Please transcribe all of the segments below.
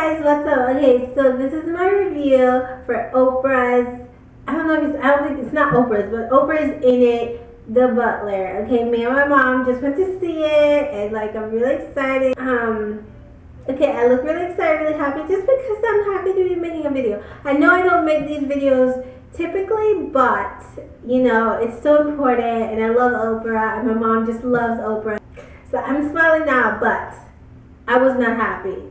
guys, what's up? Okay, so this is my review for Oprah's, I don't think it's not Oprah's, but Oprah's in it, The Butler. Okay, me and my mom just went to see it, and like I'm really excited. Okay, I look really excited, really happy, just because I'm happy to be making a video. I know I don't make these videos typically, but you know, it's so important, and I love Oprah, and my mom just loves Oprah. So I'm smiling now, but I was not happy.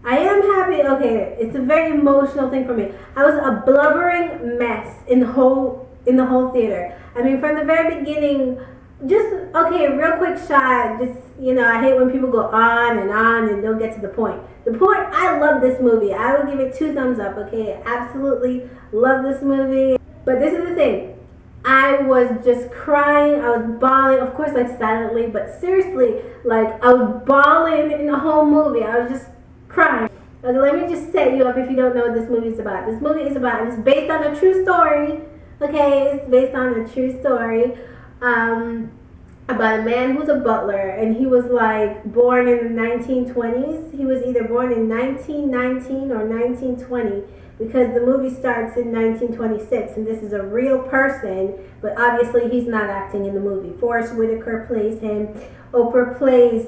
I am happy. Okay, it's a very emotional thing for me. I was a blubbering mess in the whole theater. I mean, from the very beginning, just okay, real quick shot. Just, you know, I hate when people go on and don't get to the point. The point. I love this movie. I will give it 2 thumbs up. Okay, absolutely love this movie. But this is the thing. I was just crying. I was bawling, of course, like silently, but seriously, like I was bawling in the whole movie. I was just crying. Okay, let me just set you up if you don't know what this movie is about. This movie is about, it's based on a true story. Okay, it's based on a true story about a man who's a butler, and he was like born in the 1920s. He was either born in 1919 or 1920. Because the movie starts in 1926, and this is a real person, but obviously he's not acting in the movie. Forrest Whitaker plays him, Oprah plays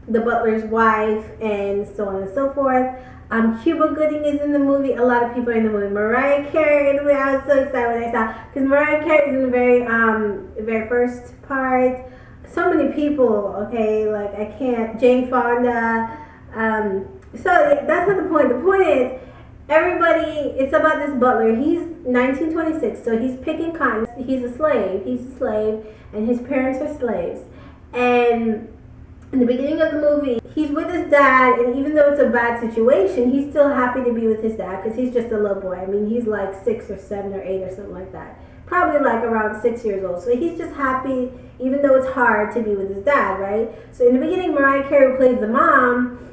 the butler's wife, and so on and so forth. Cuba Gooding is in the movie. A lot of people are in the movie. Mariah Carey in the movie. I was so excited when I saw, because Mariah Carey is in the very first part. So many people. Okay, like I can't. Jane Fonda. So that's not the point. The point is, everybody, it's about this butler. He's 1926, so he's picking cotton. He's a slave, and his parents are slaves. And in the beginning of the movie, he's with his dad, and even though it's a bad situation, he's still happy to be with his dad, because he's just a little boy. I mean, he's like 6 or 7 or 8 or something like that. Probably like around 6 years old. So he's just happy, even though it's hard to be with his dad, right? So in the beginning, Mariah Carey plays the mom.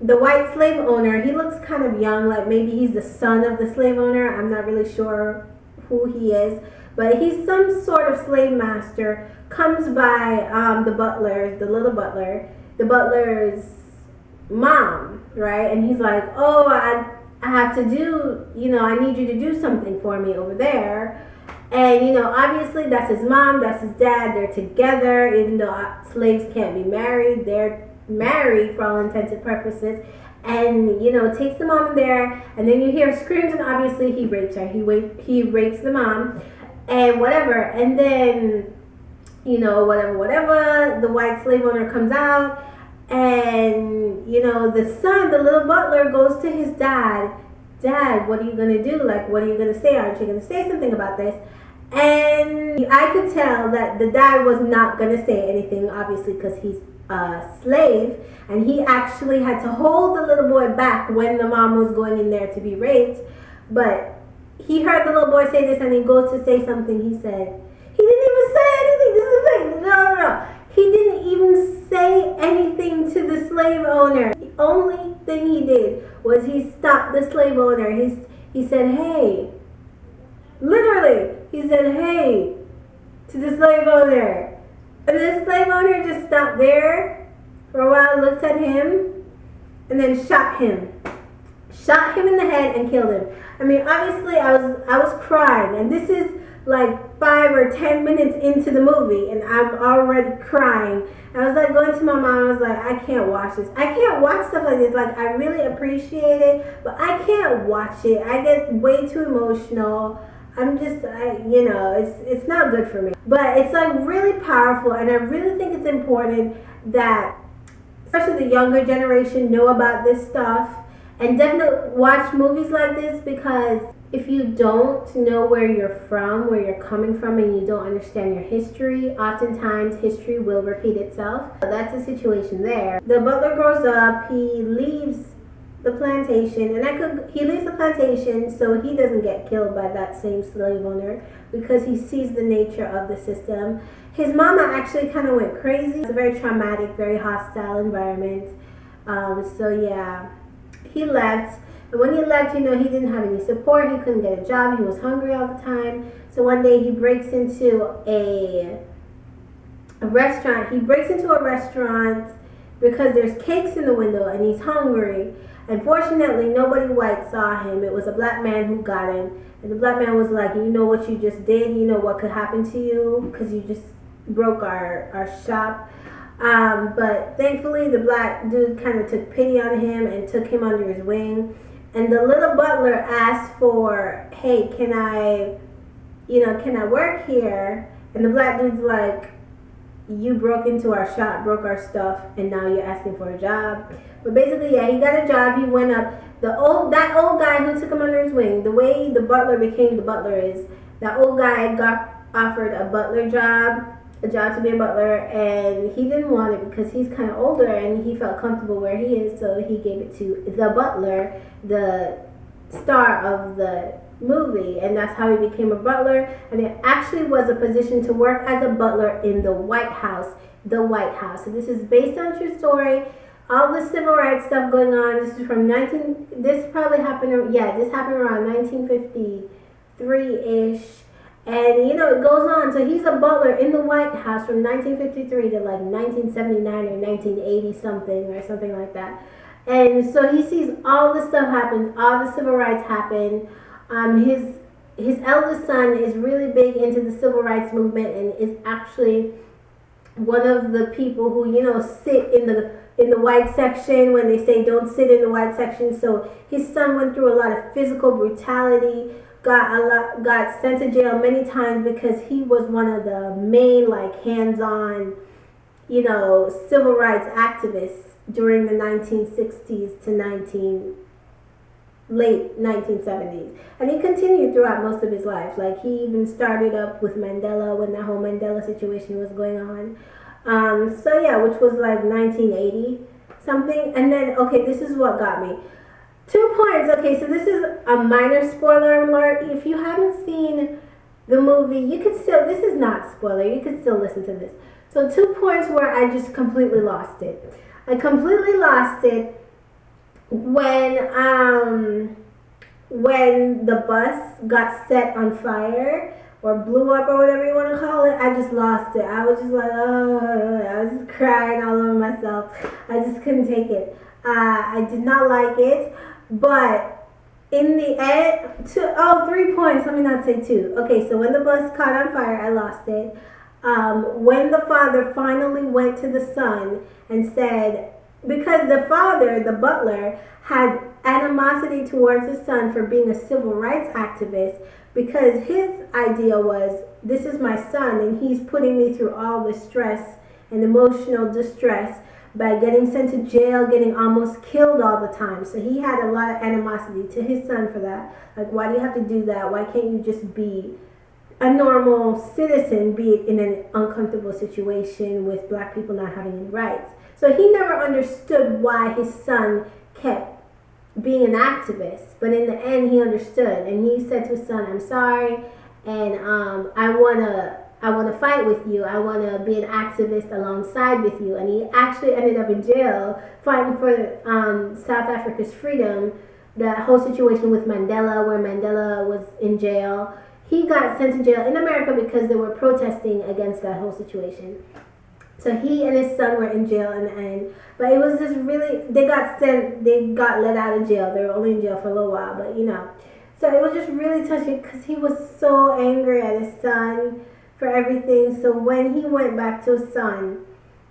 The white slave owner, he looks kind of young, like maybe he's the son of the slave owner. I'm not really sure who he is, but he's some sort of slave master, comes by the butler, the little butler, the butler's mom, right? And he's like, oh, I have to do, you know, I need you to do something for me over there. And, you know, obviously that's his mom, that's his dad, they're together, even though slaves can't be married, they're married for all intents and purposes, and you know, takes the mom in there, and then you hear screams, and obviously he rapes her. He rapes the mom, and whatever, and then you know, whatever, the white slave owner comes out, and you know, the son, the little butler, goes to his dad, what are you gonna do? Like, what are you gonna say? Aren't you gonna say something about this? And I could tell that the dad was not gonna say anything, obviously, because he's a slave, and he actually had to hold the little boy back when the mom was going in there to be raped. But he heard the little boy say this, and he goes to say something. He said, he didn't even say anything. This is the thing. No. He didn't even say anything to the slave owner. The only thing he did was he stopped the slave owner. He said, hey. Literally, he said, hey, to the slave owner. And the slave owner just stopped there for a while, looked at him, and then shot him. Shot him in the head and killed him. I mean, obviously, I was crying, and this is like 5 or 10 minutes into the movie, and I'm already crying. I was like going to my mom. I was like, I can't watch this. I can't watch stuff like this. Like, I really appreciate it, but I can't watch it. I get way too emotional. I'm just, you know, it's not good for me. But it's like really powerful, and I really think it's important that especially the younger generation know about this stuff, and definitely watch movies like this, because if you don't know where you're from, where you're coming from, and you don't understand your history, oftentimes history will repeat itself. That's the situation there. The butler grows up, he leaves the plantation, and he leaves the plantation so he doesn't get killed by that same slave owner, because he sees the nature of the system. His mama actually kind of went crazy. It's a very traumatic, very hostile environment. So yeah, he left. And when he left, you know, he didn't have any support. He couldn't get a job. He was hungry all the time. So one day he breaks into a restaurant. He breaks into a restaurant because there's cakes in the window, and he's hungry. Unfortunately, nobody white saw him. It was a black man who got him. And the black man was like, you know what you just did? You know what could happen to you? Because you just broke our shop. But thankfully, the black dude kind of took pity on him and took him under his wing. And the little butler asked for, hey, can I work here? And the black dude's like, you broke into our shop, broke our stuff, and now you're asking for a job. But basically, yeah, he got a job. He went up. That old guy who took him under his wing. The way the butler became the butler is that old guy got offered a butler job, a job to be a butler, and he didn't want it because he's kind of older and he felt comfortable where he is. So he gave it to the butler, the star of the movie, and that's how he became a butler. And it actually was a position to work as a butler in the White House. So this is based on a true story. All the civil rights stuff going on. This is from this happened around 1953-ish. And it goes on. So he's a butler in the White House from 1953 to like 1979 or 1980 something or something like that. And so he sees all the stuff happen, all the civil rights happen. His eldest son is really big into the civil rights movement and is actually one of the people who sit in the white section when they say don't sit in the white section. So his son went through a lot of physical brutality, got sent to jail many times because he was one of the main hands-on civil rights activists during the 1960s to late 1970s, and he continued throughout most of his life. Like he even started up with Mandela when that whole Mandela situation was going on. Which was like 1980 something. And then this is what got me. 2 points. Okay, so this is a minor spoiler alert. If you haven't seen the movie, this is not spoiler, you can still listen to this. So 2 points where I just completely lost it. I completely lost it when the bus got set on fire or blew up or whatever you want to call it. I just lost it. I was just like, oh, I was just crying all over myself. I just couldn't take it. I did not like it, but in the end, 3 points. Let me not say 2. Okay, so when the bus caught on fire, I lost it. When the father finally went to the son and said, because the father, the butler, had animosity towards his son for being a civil rights activist, because his idea was, this is my son and he's putting me through all the stress and emotional distress by getting sent to jail, getting almost killed all the time. So he had a lot of animosity to his son for that. Like, why do you have to do that? Why can't you just be a normal citizen, be it in an uncomfortable situation with black people not having any rights? So he never understood why his son kept being an activist, but in the end he understood, and he said to his son, I'm sorry, and I wanna fight with you. I wanna be an activist alongside with you. And he actually ended up in jail fighting for South Africa's freedom. That whole situation with Mandela, where Mandela was in jail, he got sent to jail in America because they were protesting against that whole situation. So he and his son were in jail in the end. But it was just really, they got let out of jail. They were only in jail for a little while, but So it was just really touching because he was so angry at his son for everything. So when he went back to his son,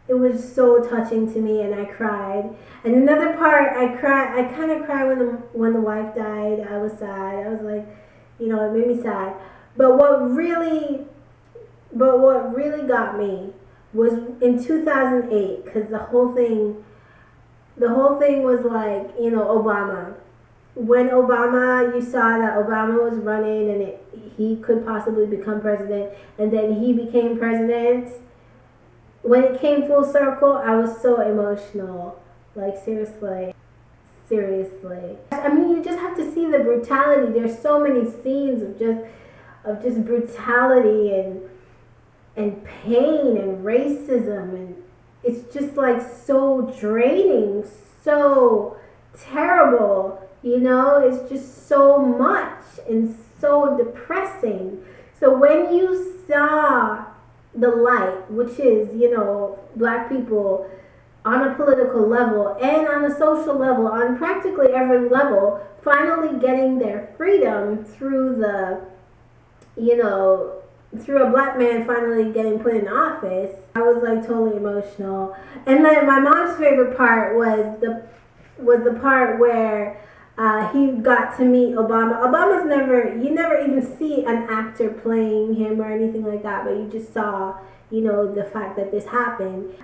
it was so touching to me, and I cried. And another part, I kind of cried when the wife died. I was sad. I was like, it made me sad. But what really got me was in 2008, because the whole thing was like, Obama. When Obama, you saw that Obama was running and he could possibly become president, and then he became president. When it came full circle, I was so emotional. Like, seriously. I mean, you just have to see the brutality. There's so many scenes of just brutality and pain and racism, and it's just like so draining, so terrible, it's just so much and so depressing. So when you saw the light, which is, black people on a political level and on a social level, on practically every level, finally getting their freedom through through a black man finally getting put in office. I was like totally emotional. And then my mom's favorite part was the part where he got to meet Obama. You never even see an actor playing him or anything like that, but you just saw, the fact that this happened.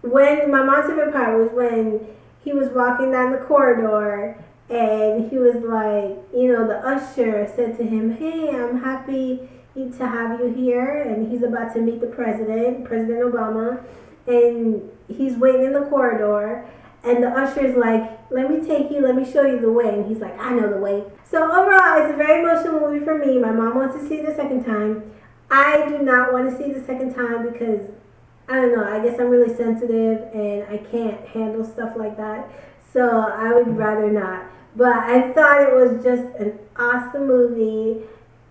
When my mom's favorite part was when he was walking down the corridor and he was like, the usher said to him, "Hey, I'm happy to have you here," and he's about to meet the President Obama, and he's waiting in the corridor, and the usher's like, "Let me take you, let me show you the way," and he's like, "I know the way." So overall, it's a very emotional movie for me. My mom wants to see it the second time. I do not want to see it the second time because, I don't know, I guess I'm really sensitive and I can't handle stuff like that, so I would rather not. But I thought it was just an awesome movie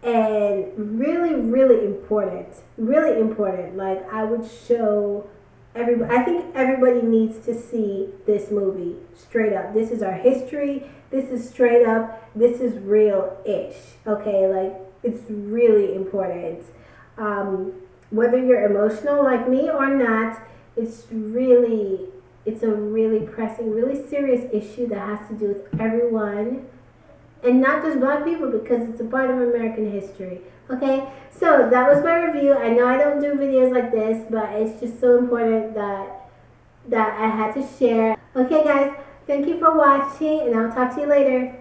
and really, really important. Really important. Like, I would show everybody. I think everybody needs to see this movie straight up. This is our history. This is straight up. This is real-ish. Okay, like, it's really important. Whether you're emotional like me or not, it's a really pressing, really serious issue that has to do with everyone. And not just black people, because it's a part of American history. Okay, so that was my review. I know I don't do videos like this, but it's just so important that I had to share. Okay, guys, thank you for watching, and I'll talk to you later.